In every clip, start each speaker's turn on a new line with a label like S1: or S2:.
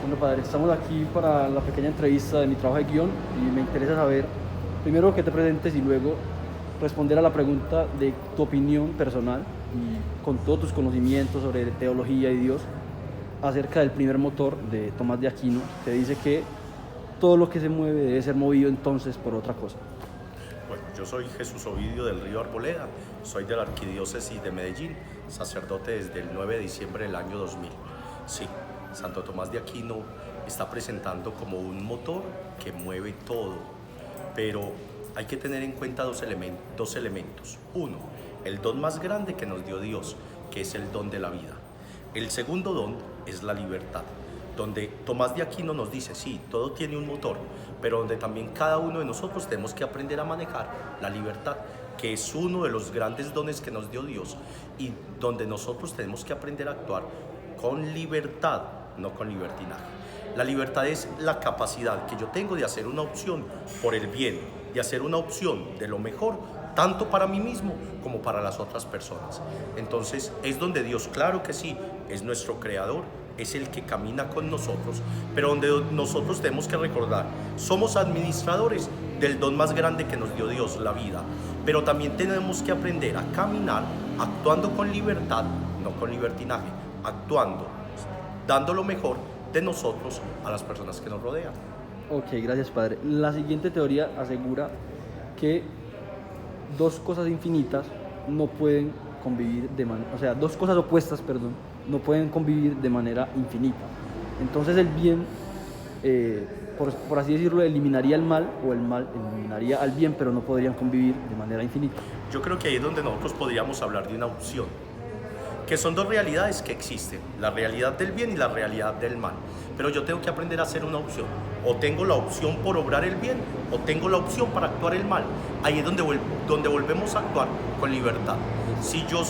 S1: Bueno, padre, estamos aquí para la pequeña entrevista de mi trabajo de guión y me interesa saber, primero que te presentes y luego responder a la pregunta de tu opinión personal y con todos tus conocimientos sobre teología y Dios acerca del primer motor de Tomás de Aquino, que dice que todo lo que se mueve debe ser movido entonces por otra cosa.
S2: Bueno, yo soy Jesús Ovidio del Río Arboleda, soy de la Arquidiócesis de Medellín, sacerdote desde el 9 de diciembre del año 2000. Sí, Santo Tomás de Aquino está presentando como un motor que mueve todo, pero hay que tener en cuenta dos elementos. Uno, el don más grande que nos dio Dios, que es el don de la vida. El segundo don es la libertad, donde Tomás de Aquino nos dice, sí, todo tiene un motor, pero donde también cada uno de nosotros tenemos que aprender a manejar la libertad, que es uno de los grandes dones que nos dio Dios y donde nosotros tenemos que aprender a actuar con libertad, no con libertinaje. La libertad es la capacidad que yo tengo de hacer una opción por el bien, de hacer una opción de lo mejor, tanto para mí mismo como para las otras personas. Entonces es donde Dios, claro que sí, es nuestro creador, es el que camina con nosotros, pero donde nosotros tenemos que recordar, somos administradores del don más grande que nos dio Dios, la vida, pero también tenemos que aprender a caminar actuando con libertad, no con libertinaje, actuando, dando lo mejor de nosotros a las personas que nos rodean.
S1: Ok, gracias, padre. La siguiente teoría asegura que dos cosas infinitas no pueden convivir de manera, o sea, dos cosas opuestas, perdón, no pueden convivir de manera infinita. Entonces el bien, por así decirlo, eliminaría el mal o el mal eliminaría al bien, pero no podrían convivir de manera infinita.
S2: Yo creo que ahí es donde nosotros podríamos hablar de una opción, que son dos realidades que existen, la realidad del bien y la realidad del mal. Pero yo tengo que aprender a hacer una opción. O tengo la opción por obrar el bien, o tengo la opción para actuar el mal. Ahí es donde volvemos a actuar con libertad. Si yo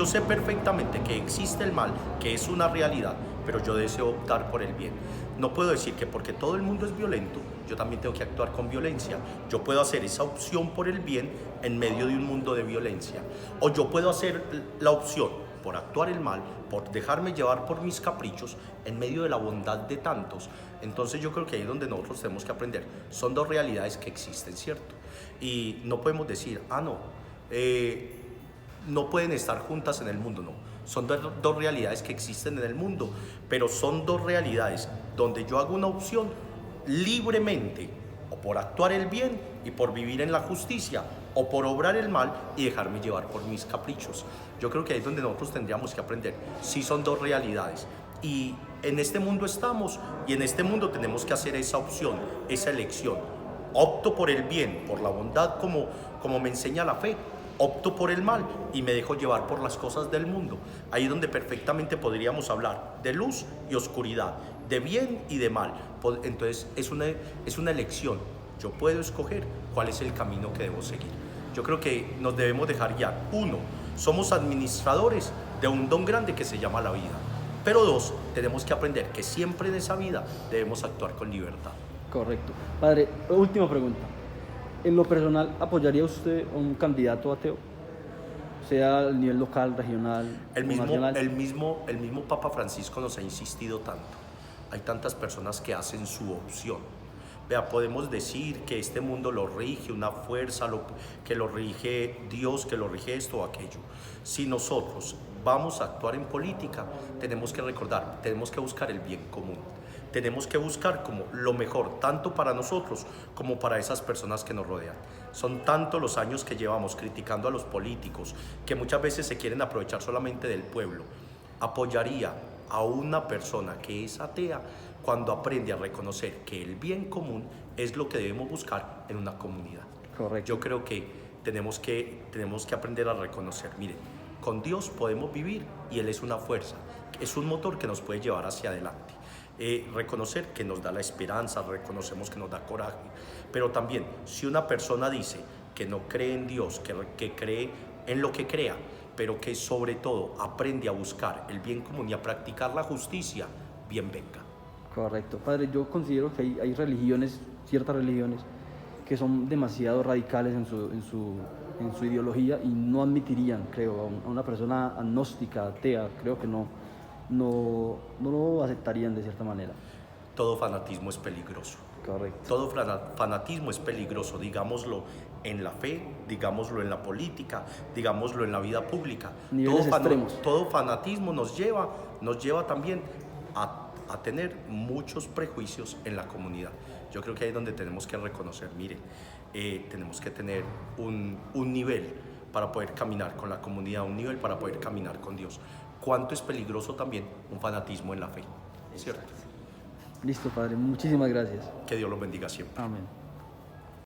S2: sé perfectamente que existe el mal, que es una realidad, pero yo deseo optar por el bien. No puedo decir que porque todo el mundo es violento, yo también tengo que actuar con violencia. Yo puedo hacer esa opción por el bien en medio de un mundo de violencia. O yo puedo hacer la opción por actuar el mal, por dejarme llevar por mis caprichos en medio de la bondad de tantos. Entonces yo creo que ahí es donde nosotros tenemos que aprender. Son dos realidades que existen, ¿cierto? Y no podemos decir, no pueden estar juntas en el mundo, no. Son dos realidades que existen en el mundo, pero son dos realidades donde yo hago una opción libremente, o por actuar el bien y por vivir en la justicia, o por obrar el mal y dejarme llevar por mis caprichos. Yo creo que ahí es donde nosotros tendríamos que aprender. Sí, son dos realidades. Y en este mundo estamos, y en este mundo tenemos que hacer esa opción, esa elección. Opto por el bien, por la bondad como me enseña la fe. Opto por el mal y me dejo llevar por las cosas del mundo. Ahí es donde perfectamente podríamos hablar de luz y oscuridad, de bien y de mal. Entonces es una elección. Yo puedo escoger cuál es el camino que debo seguir. Yo creo que nos debemos dejar guiar. Uno, somos administradores de un don grande que se llama la vida. Pero dos, tenemos que aprender que siempre en esa vida debemos actuar con libertad.
S1: Correcto. Padre, última pregunta. En lo personal, ¿apoyaría usted a un candidato ateo? Sea a nivel local, regional
S2: El
S1: o
S2: mismo,
S1: nacional.
S2: el mismo Papa Francisco nos ha insistido tanto. Hay tantas personas que hacen su opción. Vea, podemos decir que este mundo lo rige una fuerza, que lo rige Dios, que lo rige esto o aquello. Si nosotros vamos a actuar en política, tenemos que recordar, tenemos que buscar el bien común. Tenemos que buscar como lo mejor, tanto para nosotros como para esas personas que nos rodean. Son tantos los años que llevamos criticando a los políticos que muchas veces se quieren aprovechar solamente del pueblo. Apoyaría a una persona que es atea cuando aprende a reconocer que el bien común es lo que debemos buscar en una comunidad.
S1: Correcto.
S2: Yo creo que tenemos que aprender a reconocer, miren, con Dios podemos vivir y Él es una fuerza, es un motor que nos puede llevar hacia adelante. Reconocer que nos da la esperanza, reconocemos que nos da coraje, pero también si una persona dice que no cree en Dios, que cree en lo que crea, pero que sobre todo aprende a buscar el bien común y a practicar la justicia, bien venga.
S1: Correcto. Padre, yo considero que hay religiones, ciertas religiones, que son demasiado radicales en su ideología y no admitirían, creo, a una persona agnóstica, atea, creo que no, no lo aceptarían de cierta manera.
S2: Todo fanatismo es peligroso.
S1: Correcto.
S2: Todo fanatismo es peligroso, digámoslo en la fe, digámoslo en la política, digámoslo en la vida pública.
S1: Niveles extremos.
S2: Todo fanatismo nos lleva también a tener muchos prejuicios en la comunidad. Yo creo que ahí es donde tenemos que reconocer, mire, tenemos que tener un nivel para poder caminar con la comunidad, un nivel para poder caminar con Dios. ¿Cuánto es peligroso también un fanatismo en la fe? ¿Cierto?
S1: Listo, Padre. Muchísimas gracias.
S2: Que Dios los bendiga siempre.
S1: Amén.